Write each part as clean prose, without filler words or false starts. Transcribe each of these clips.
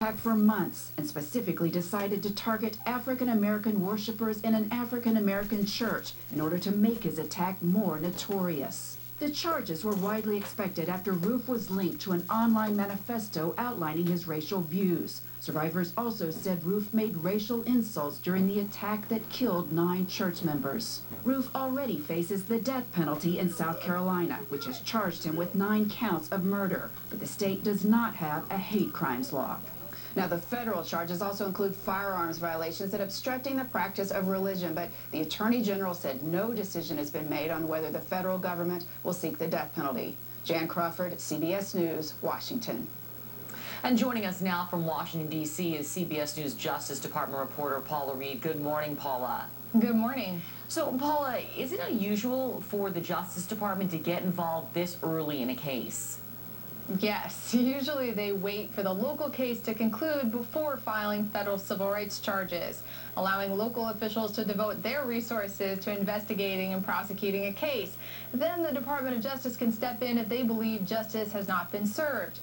attack for months and specifically decided to target African American worshipers in an African American church in order to make his attack more notorious. The charges were widely expected after Roof was linked to an online manifesto outlining his racial views. Survivors also said Roof made racial insults during the attack that killed 9 church members. Roof already faces the death penalty in South Carolina, which has charged him with 9 counts of murder, but the state does not have a hate crimes law. Now, the federal charges also include firearms violations and obstructing the practice of religion, but the Attorney General said no decision has been made on whether the federal government will seek the death penalty. Jan Crawford, CBS News, Washington. And joining us now from Washington, D.C. is CBS News Justice Department reporter Paula Reed. Good morning, Paula. Good morning. So, Paula, is it unusual for the Justice Department to get involved this early in a case? Yes, usually they wait for the local case to conclude before filing federal civil rights charges, allowing local officials to devote their resources to investigating and prosecuting a case. Then the Department of Justice can step in if they believe justice has not been served.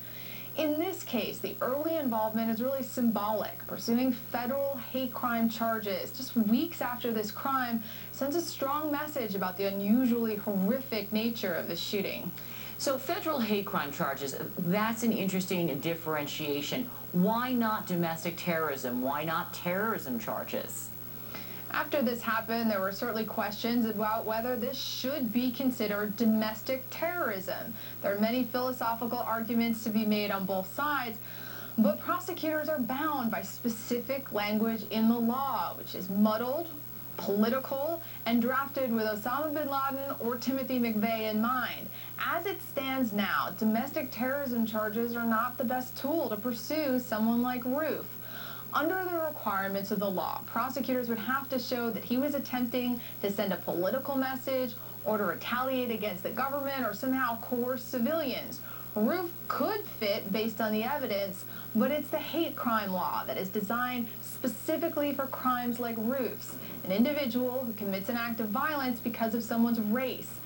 In this case, the early involvement is really symbolic. Pursuing federal hate crime charges just weeks after this crime sends a strong message about the unusually horrific nature of the shooting. So federal hate crime charges, that's an interesting differentiation. Why not domestic terrorism? Why not terrorism charges? After this happened, there were certainly questions about whether this should be considered domestic terrorism. There are many philosophical arguments to be made on both sides, but prosecutors are bound by specific language in the law, which is muddled, political, and drafted with Osama bin Laden or Timothy McVeigh in mind. As it stands now, domestic terrorism charges are not the best tool to pursue someone like Roof. Under the requirements of the law, prosecutors would have to show that he was attempting to send a political message or to retaliate against the government or somehow coerce civilians. Roof could fit based on the evidence, but it's the hate crime law that is designed specifically for crimes like Roof's, an individual who commits an act of violence because of someone's race.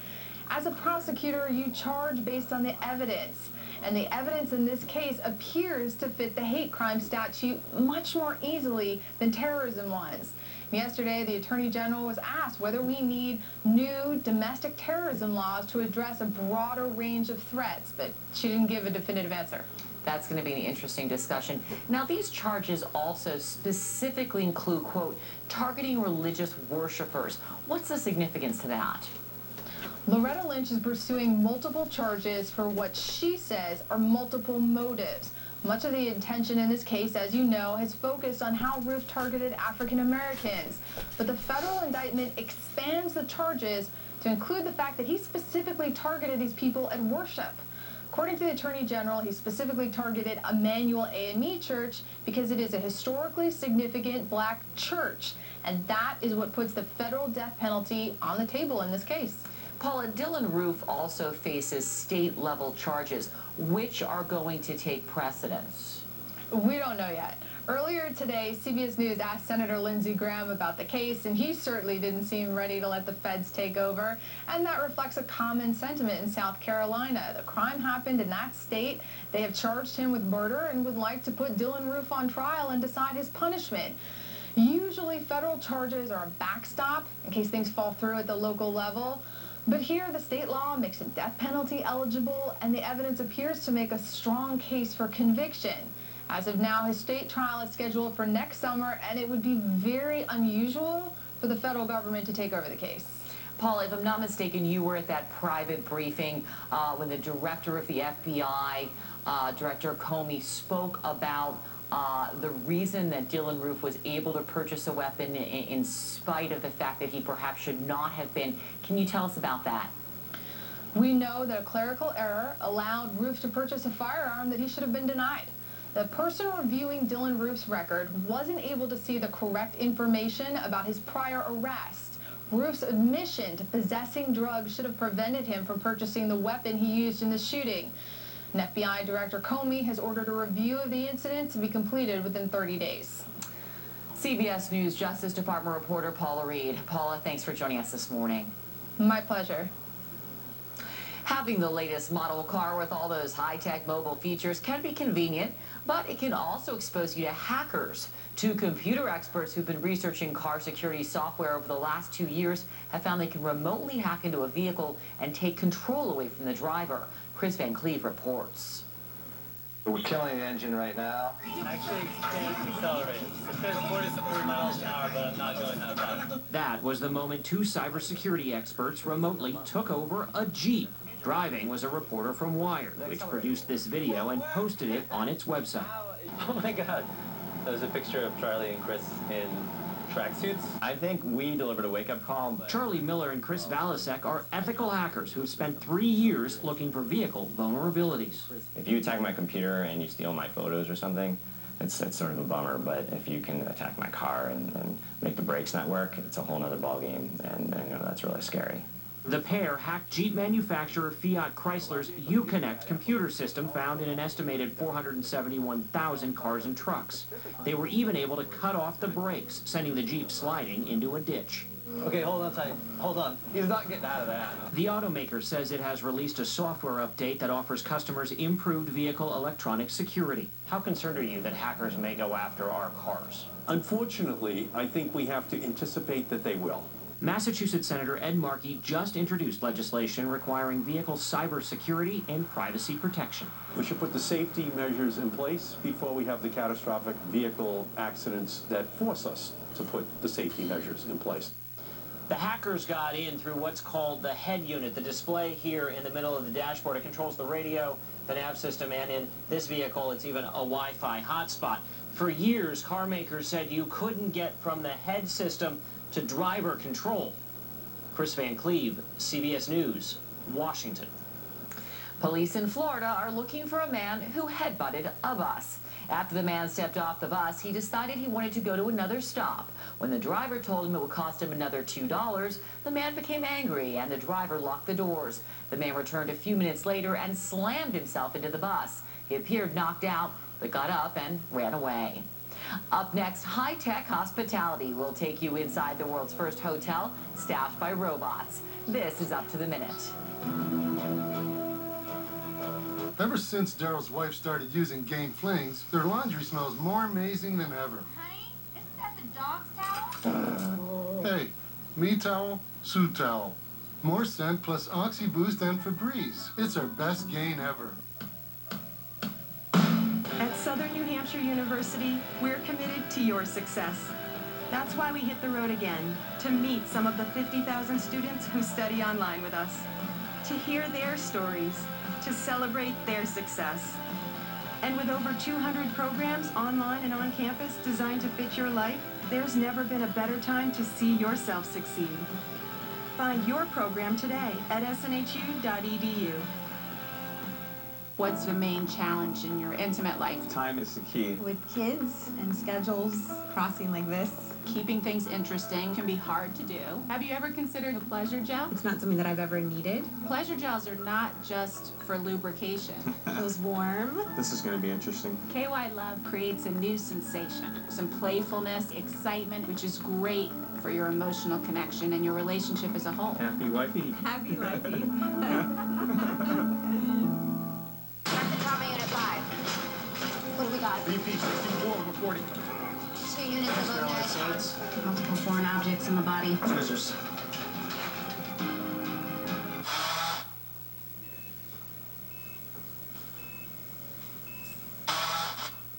As a prosecutor, you charge based on the evidence, and the evidence in this case appears to fit the hate crime statute much more easily than terrorism ones. Yesterday, the Attorney General was asked whether we need new domestic terrorism laws to address a broader range of threats, but she didn't give a definitive answer. That's going to be an interesting discussion. Now, these charges also specifically include, quote, targeting religious worshipers. What's the significance to that? Loretta Lynch is pursuing multiple charges for what she says are multiple motives. Much of the attention in this case, as you know, has focused on how Roof targeted African Americans. But the federal indictment expands the charges to include the fact that he specifically targeted these people at worship. According to the Attorney General, he specifically targeted Emmanuel AME Church because it is a historically significant black church. And that is what puts the federal death penalty on the table in this case. Paula, Dylan Roof also faces state-level charges. Which are going to take precedence? We don't know yet. Earlier today, CBS News asked Senator Lindsey Graham about the case, and he certainly didn't seem ready to let the feds take over. And that reflects a common sentiment in South Carolina. The crime happened in that state. They have charged him with murder and would like to put Dylan Roof on trial and decide his punishment. Usually, federal charges are a backstop in case things fall through at the local level. But here, the state law makes a death penalty eligible, and the evidence appears to make a strong case for conviction. As of now, his state trial is scheduled for next summer, and it would be very unusual for the federal government to take over the case. Paula, if I'm not mistaken, you were at that private briefing when the director of the FBI, Director Comey, spoke about the reason that Dylan Roof was able to purchase a weapon in spite of the fact that he perhaps should not have been. Can you tell us about that? We know that a clerical error allowed Roof to purchase a firearm that he should have been denied. The person reviewing Dylan Roof's record wasn't able to see the correct information about his prior arrest. Roof's admission to possessing drugs should have prevented him from purchasing the weapon he used in the shooting. And FBI Director Comey has ordered a review of the incident to be completed within 30 days. CBS News Justice Department reporter Paula Reed. Paula, thanks for joining us this morning. My pleasure. Having the latest model car with all those high-tech mobile features can be convenient, but it can also expose you to hackers. Two computer experts who've been researching car security software over the last 2 years have found they can remotely hack into a vehicle and take control away from the driver. Chris Van Cleve reports. We're killing the engine right now. Actually, it's accelerated. It says 40 miles an hour, but I'm not going that fast. That was the moment two cybersecurity experts remotely took over a Jeep. Driving was a reporter from Wired, which produced this video and posted it on its website. Oh my God. That was a picture of Charlie and Chris in tracksuits. I think we delivered a wake-up call. Charlie Miller and Chris Valasek are ethical hackers who've spent 3 years looking for vehicle vulnerabilities. If you attack my computer and you steal my photos or something, it's sort of a bummer, but if you can attack my car and make the brakes not work, it's a whole other ballgame, and you know, that's really scary. The pair hacked Jeep manufacturer Fiat Chrysler's Uconnect computer system found in an estimated 471,000 cars and trucks. They were even able to cut off the brakes, sending the Jeep sliding into a ditch. Okay, hold on tight. Hold on. He's not getting out of that. The automaker says it has released a software update that offers customers improved vehicle electronic security. How concerned are you that hackers may go after our cars? Unfortunately, I think we have to anticipate that they will. Massachusetts Senator Ed Markey just introduced legislation requiring vehicle cybersecurity and privacy protection. We should put the safety measures in place before we have the catastrophic vehicle accidents that force us to put the safety measures in place. The hackers got in through what's called the head unit, the display here in the middle of the dashboard. It controls the radio, the nav system, and in this vehicle, it's even a Wi-Fi hotspot. For years, car makers said you couldn't get from the head system to driver control. Chris Van Cleve, CBS News, Washington. Police in Florida are looking for a man who headbutted a bus. After the man stepped off the bus, he decided he wanted to go to another stop. When the driver told him it would cost him another $2, the man became angry and the driver locked the doors. The man returned a few minutes later and slammed himself into the bus. He appeared knocked out, but got up and ran away. Up next, high-tech hospitality will take you inside the world's first hotel staffed by robots. This is Up to the Minute. Ever since Daryl's wife started using Game Flings, their laundry smells more amazing than ever. Honey, isn't that the dog's towel? Hey, me towel, Sue towel. More scent plus Oxy Boost and Febreze. It's our best gain ever. At Southern New Hampshire University, we're committed to your success. That's why we hit the road again, to meet some of the 50,000 students who study online with us, to hear their stories, to celebrate their success. And with over 200 programs online and on campus designed to fit your life, there's never been a better time to see yourself succeed. Find your program today at snhu.edu. What's the main challenge in your intimate life? Time is the key. With kids and schedules crossing like this, Keeping things interesting can be hard to do. Have you ever considered a pleasure gel? it's not something that I've ever needed. Pleasure gels are not just for lubrication. Feels warm. This is going to be interesting. KY Love creates a new sensation. Some playfulness, excitement, which is great for your emotional connection and your relationship as a whole. Happy wifey. Happy wifey. Start the trauma unit 5. What do we got? BP 64 over 40. 2 units of ONED. Multiple foreign objects in the body. Scissors.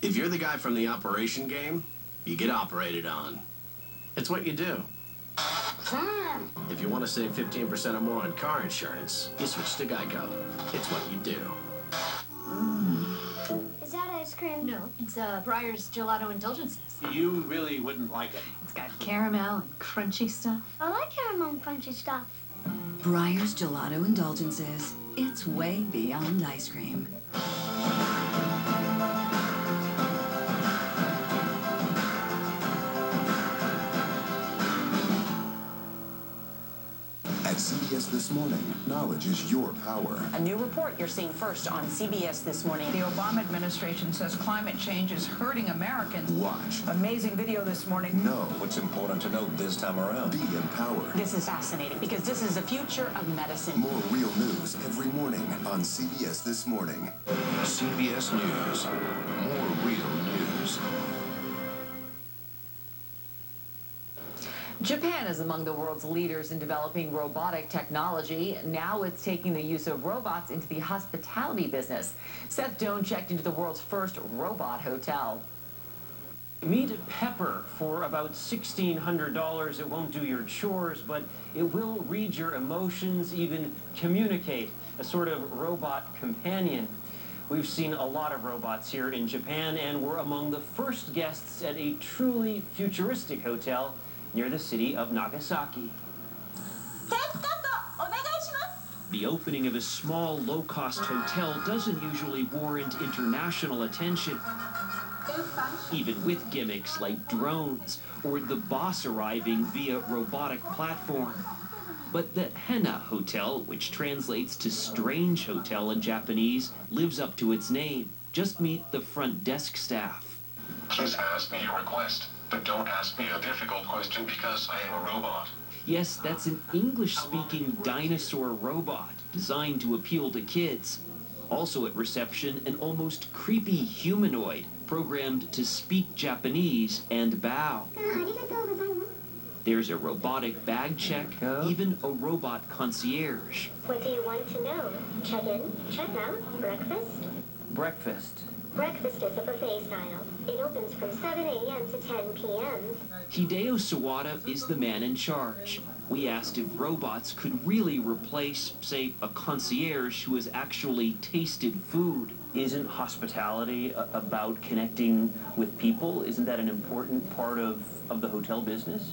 If you're the guy from the operation game, you get operated on. It's what you do. If you want to save 15% or more on car insurance, you switch to Geico. It's what you do. Is that ice cream? No, it's Breyer's Gelato Indulgences. You really wouldn't like it. It's got caramel and crunchy stuff. I like caramel and crunchy stuff. Breyer's Gelato Indulgences. It's way beyond ice cream. At CBS This Morning. Knowledge is your power. A new report you're seeing first on CBS This Morning. The Obama administration says climate change is hurting Americans. Watch. Amazing video this morning. Know what's important to know this time around. Be empowered. This is fascinating because this is the future of medicine. More real news every morning on CBS This Morning. CBS News. More real news. Japan is among the world's leaders in developing robotic technology. Now it's taking the use of robots into the hospitality business. Seth Doan checked into the world's first robot hotel. Meet Pepper for about $1,600. It won't do your chores, but it will read your emotions, even communicate, a sort of robot companion. We've seen a lot of robots here in Japan, and we're among the first guests at a truly futuristic hotel near the city of Nagasaki. The opening of a small, low-cost hotel doesn't usually warrant international attention, even with gimmicks like drones or the boss arriving via robotic platform. But the Hena Hotel, which translates to strange hotel in Japanese, lives up to its name. Just meet the front desk staff. Please ask me a request, but don't ask me a difficult question because I am a robot. Yes, that's an English-speaking dinosaur robot designed to appeal to kids. Also at reception, an almost creepy humanoid programmed to speak Japanese and bow. There's a robotic bag check, even a robot concierge. What do you want to know? Check in, check out, breakfast? Breakfast. Breakfast is a buffet style. It opens from 7 a.m. to 10 p.m. Hideo Sawada is the man in charge. We asked if robots could really replace, say, a concierge who has actually tasted food. Isn't hospitality about connecting with people? Isn't that an important part of the hotel business?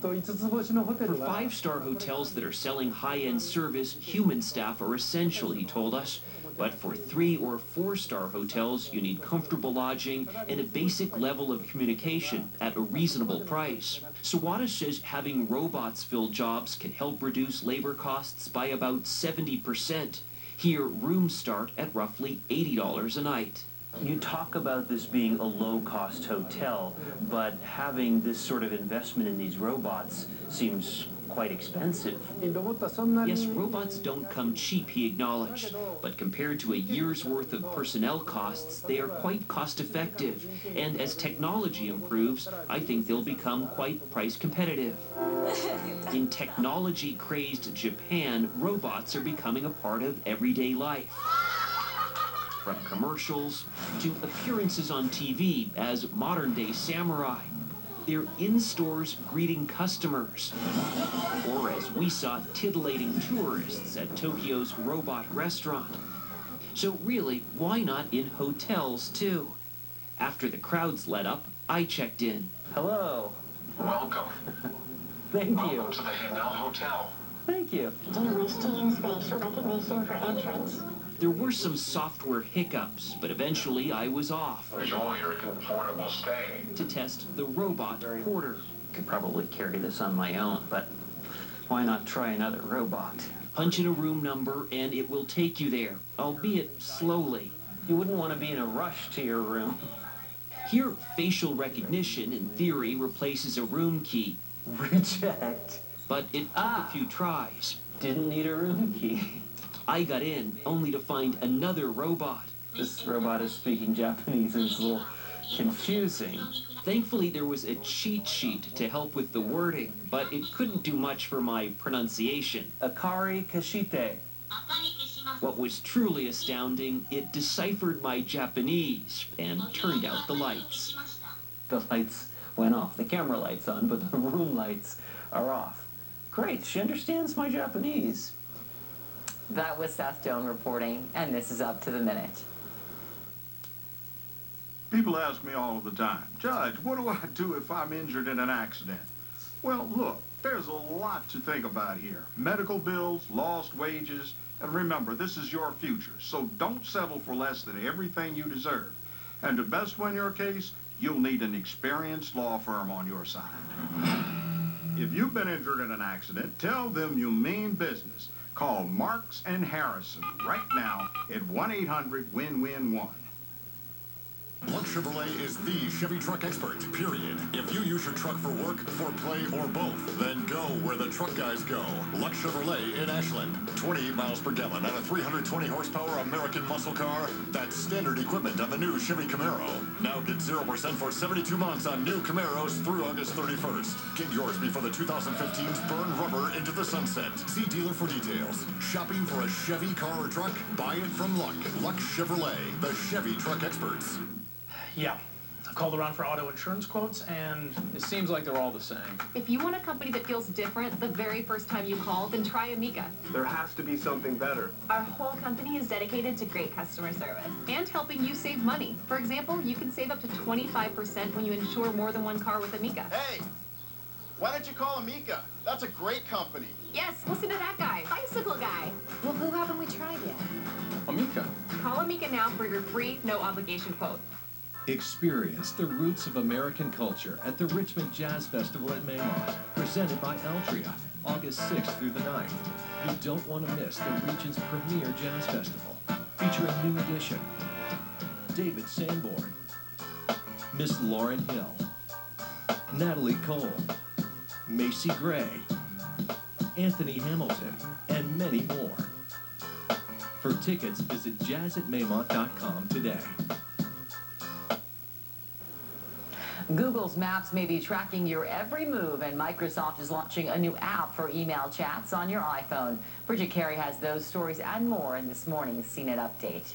For five-star hotels that are selling high-end service, human staff are essential, he told us. But for 3- or 4-star hotels, you need comfortable lodging and a basic level of communication at a reasonable price. Sawada says having robots fill jobs can help reduce labor costs by about 70%. Here, rooms start at roughly $80 a night. You talk about this being a low-cost hotel, but having this sort of investment in these robots seems quite expensive. Yes, robots don't come cheap, he acknowledged, but compared to a year's worth of personnel costs, they are quite cost-effective. And as technology improves, I think they'll become quite price competitive. In technology-crazed Japan, robots are becoming a part of everyday life. From commercials to appearances on TV as modern-day samurai. They're in stores greeting customers. Or as we saw, titillating tourists at Tokyo's robot restaurant. So really, why not in hotels too? After the crowds let up, I checked in. Hello. Welcome. Thank you. Welcome to the Hena Hotel. Thank you. Do you wish to use facial recognition for entrance? There were some software hiccups, but eventually I was off. Enjoy your comfortable stay. To test the robot porter. Could probably carry this on my own, but why not try another robot? Punch in a room number and it will take you there, albeit slowly. You wouldn't want to be in a rush to your room. Here, facial recognition, in theory, replaces a room key. Reject. But it took a few tries. Didn't need a room key. I got in, only to find another robot. This robot is speaking Japanese and it's a little confusing. Thankfully, there was a cheat sheet to help with the wording, but it couldn't do much for my pronunciation. Akari Kashite. What was truly astounding, it deciphered my Japanese and turned out the lights. The lights went off. The camera light's on, but the room lights are off. Great, she understands my Japanese. That was Seth Doan reporting, and this is Up to the Minute. People ask me all the time, Judge, what do I do if I'm injured in an accident? Well, look, there's a lot to think about here. Medical bills, lost wages, and remember, this is your future, so don't settle for less than everything you deserve. And to best win your case, you'll need an experienced law firm on your side. If you've been injured in an accident, tell them you mean business. Call Marks and Harrison right now at 1-800-WIN-WIN-1. Luck Chevrolet is the Chevy truck expert, period. If you use your truck for work, for play, or both, then go where the truck guys go. Luck Chevrolet in Ashland. 28 miles per gallon and a 320 horsepower American muscle car. That's standard equipment on the new Chevy Camaro. Now get 0% for 72 months on new Camaros through August 31st. Get yours before the 2015's burn rubber into the sunset. See dealer for details. Shopping for a Chevy car or truck? Buy it from Luck. Luck Chevrolet, the Chevy truck experts. Yeah. I called around for auto insurance quotes, and it seems like they're all the same. If you want a company that feels different the very first time you call, then try Amica. There has to be something better. Our whole company is dedicated to great customer service and helping you save money. For example, you can save up to 25% when you insure more than one car with Amica. Hey, why don't you call Amica? That's a great company. Yes, listen to that guy. Bicycle guy. Well, who haven't we tried yet? Amica. Call Amica now for your free, no-obligation quote. Experience the roots of American culture at the Richmond Jazz Festival at Maymont, presented by Altria, August 6th through the 9th. You don't want to miss the region's premier jazz festival, featuring New Edition, David Sanborn, Miss Lauryn Hill, Natalie Cole, Macy Gray, Anthony Hamilton, and many more. For tickets, visit jazzatmaymont.com today. Google's Maps may be tracking your every move, and Microsoft is launching a new app for email chats on your iPhone. Bridget Carey has those stories and more in this morning's CNET Update.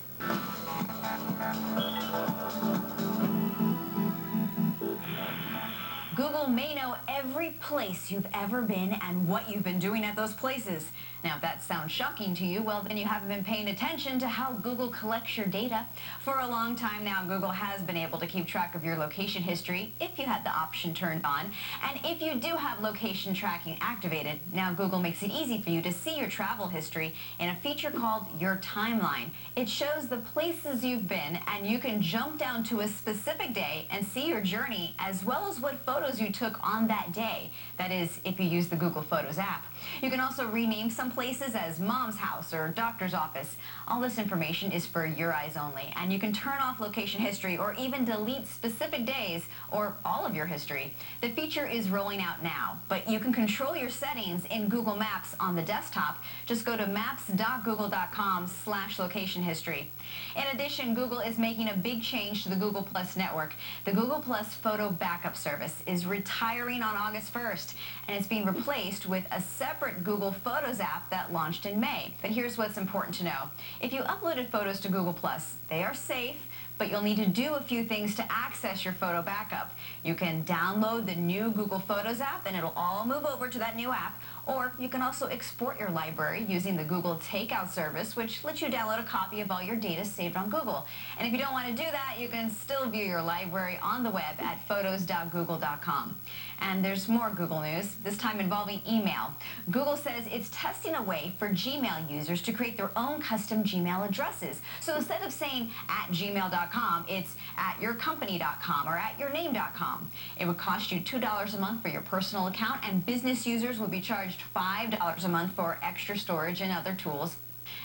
Google may know every place you've ever been and what you've been doing at those places. Now, if that sounds shocking to you, well, then you haven't been paying attention to how Google collects your data. For a long time now, Google has been able to keep track of your location history if you had the option turned on. And if you do have location tracking activated, now Google makes it easy for you to see your travel history in a feature called Your Timeline. It shows the places you've been, and you can jump down to a specific day and see your journey, as well as what photos you took on that day. That is, if you use the Google Photos app. You can also rename some places as Mom's House or Doctor's Office. All this information is for your eyes only, and you can turn off location history or even delete specific days or all of your history. The feature is rolling out now, but you can control your settings in Google Maps on the desktop. Just go to maps.google.com/location history. In addition, Google is making a big change to the Google Plus network. The Google Plus photo backup service is retiring on August 1st, and it's being replaced with a separate Google Photos app that launched in May. But here's what's important to know. If you uploaded photos to Google Plus, they are safe, but you'll need to do a few things to access your photo backup. You can download the new Google Photos app, and it'll all move over to that new app. Or you can also export your library using the Google Takeout service, which lets you download a copy of all your data saved on Google. And if you don't want to do that, you can still view your library on the web at photos.google.com. And there's more Google news, this time involving email. Google says it's testing a way for Gmail users to create their own custom Gmail addresses. So instead of saying @gmail.com, it's @yourcompany.com or @yourname.com. It would cost you $2 a month for your personal account, and business users would be charged $5 a month for extra storage and other tools.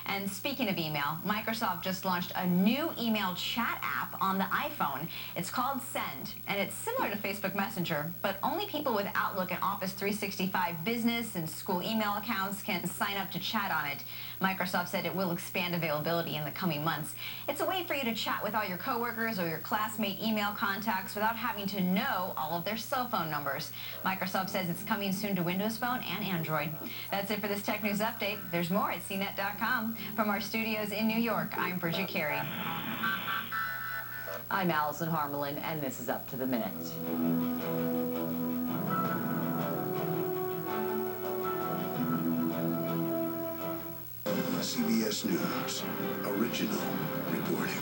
And speaking of email, Microsoft just launched a new email chat app on the iPhone. It's called Send, and it's similar to Facebook Messenger, but only people with Outlook and Office 365 business and school email accounts can sign up to chat on it. Microsoft said it will expand availability in the coming months. It's a way for you to chat with all your coworkers or your classmate email contacts without having to know all of their cell phone numbers. Microsoft says it's coming soon to Windows Phone and Android. That's it for this Tech News Update. There's more at CNET.com. From our studios in New York, I'm Bridget Carey. I'm Allison Harmelin, and this is Up to the Minute. CBS News, original reporting.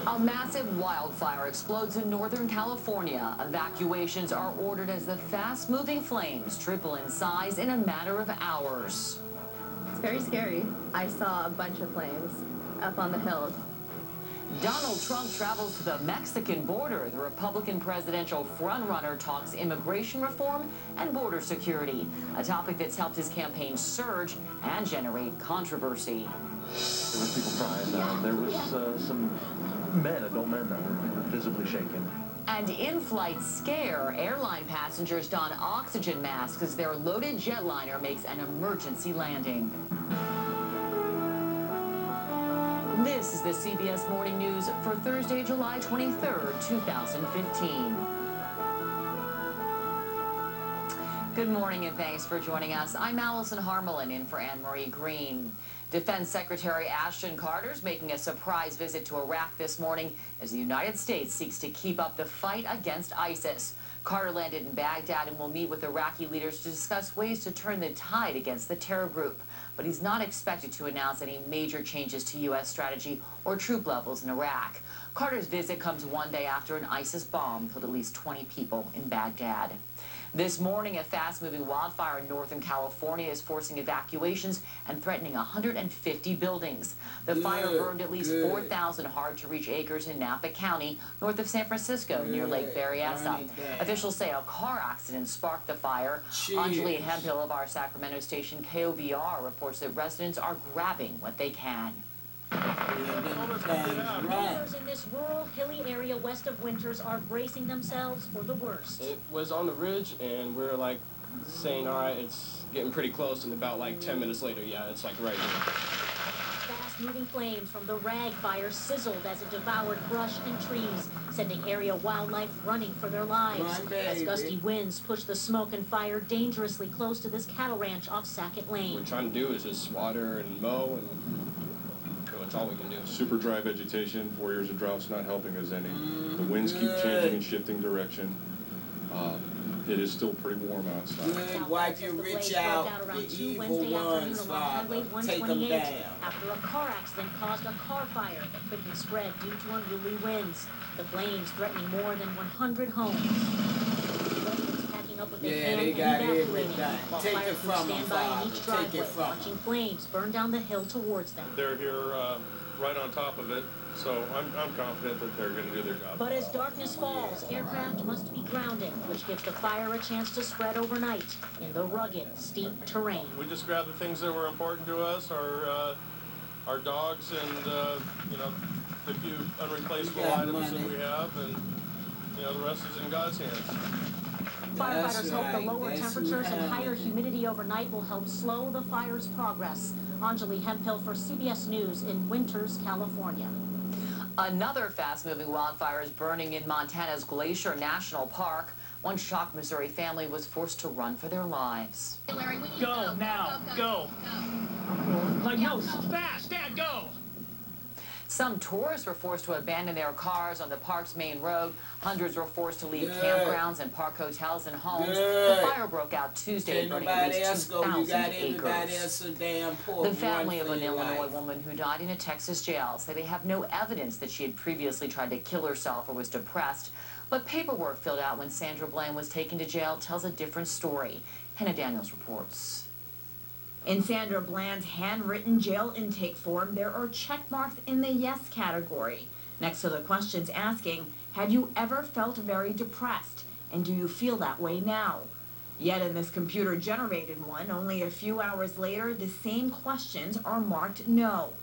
A massive wildfire explodes in Northern California. Evacuations are ordered as the fast-moving flames triple in size in a matter of hours. It's very scary. I saw a bunch of flames up on the hills. Donald Trump travels to the Mexican border. The Republican presidential frontrunner talks immigration reform and border security, a topic that's helped his campaign surge and generate controversy. There was people crying. There was some adult men that were visibly shaken. And in-flight scare, airline passengers don oxygen masks as their loaded jetliner makes an emergency landing. This is the CBS Morning News for Thursday, July 23rd, 2015. Good morning and thanks for joining us. I'm Allison Harmelin in for Anne-Marie Green. Defense Secretary Ashton Carter's making a surprise visit to Iraq this morning as the United States seeks to keep up the fight against ISIS. Carter landed in Baghdad and will meet with Iraqi leaders to discuss ways to turn the tide against the terror group. But he's not expected to announce any major changes to U.S. strategy or troop levels in Iraq. Carter's visit comes one day after an ISIS bomb killed at least 20 people in Baghdad. This morning, a fast-moving wildfire in Northern California is forcing evacuations and threatening 150 buildings. The fire burned at least 4,000 hard-to-reach acres in Napa County, north of San Francisco, near Lake Berryessa. Officials say a car accident sparked the fire. Anjali Hemphill of our Sacramento station KOVR reports that residents are grabbing what they can. Neighbors in this rural, hilly area west of Winters are bracing themselves for the worst. It was on the ridge, and we're like saying, all right, it's getting pretty close, and about like 10 minutes later, yeah, it's like right here. Fast-moving flames from the rag fire sizzled as it devoured brush and trees, sending area wildlife running for their lives. As gusty winds push the smoke and fire dangerously close to this cattle ranch off Sackett Lane. What we're trying to do is just water and mow, and that's all we can do. Super dry vegetation, 4 years of drought's not helping us any. The winds keep changing and shifting direction. It is still pretty warm outside. Wipe your reach out, the evil ones, Father. Take them down. After a car accident caused a car fire that quickly spread due to unruly winds. The flames threatening more than 100 homes. Packing up what they can and evacuating, while fire crews stand by in each driveway, watching flames burn down the hill towards them. They're here right on top of it, so I'm confident that they're going to do their job. But as darkness falls, aircraft must be grounded, which gives the fire a chance to spread overnight in the rugged, steep terrain. We just grabbed the things that were important to us, our dogs and, you know, the few unreplaceable items that we have, and, you know, the rest is in God's hands. Firefighters hope the lower temperatures and higher humidity overnight will help slow the fire's progress. Anjali Hemphill for CBS News in Winters, California. Another fast-moving wildfire is burning in Montana's Glacier National Park. One shocked Missouri family was forced to run for their lives. Go now, go. Like, no, fast, Dad, go. Some tourists were forced to abandon their cars on the park's main road. Hundreds were forced to leave campgrounds and park hotels and homes. The fire broke out Tuesday, burning at least 2,000 acres. The family of an Illinois woman who died in a Texas jail say they have no evidence that she had previously tried to kill herself or was depressed. But paperwork filled out when Sandra Bland was taken to jail tells a different story. Hannah Daniels reports. In Sandra Bland's handwritten jail intake form, there are check marks in the yes category, next to the questions asking, had you ever felt very depressed, and do you feel that way now? Yet in this computer-generated one, only a few hours later, the same questions are marked no.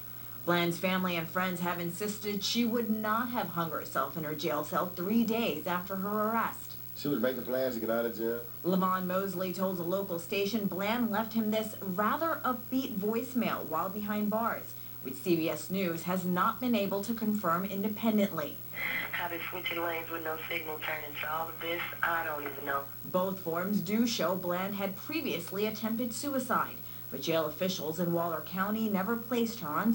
Bland's family and friends have insisted she would not have hung herself in her jail cell 3 days after her arrest. She was making plans to get out of jail. Lavon Mosley told a local station Bland left him this rather upbeat voicemail while behind bars, which CBS News has not been able to confirm independently. How they switching lanes with no signal turn into all of this, I don't even know. Both forms do show Bland had previously attempted suicide, but jail officials in Waller County never placed her on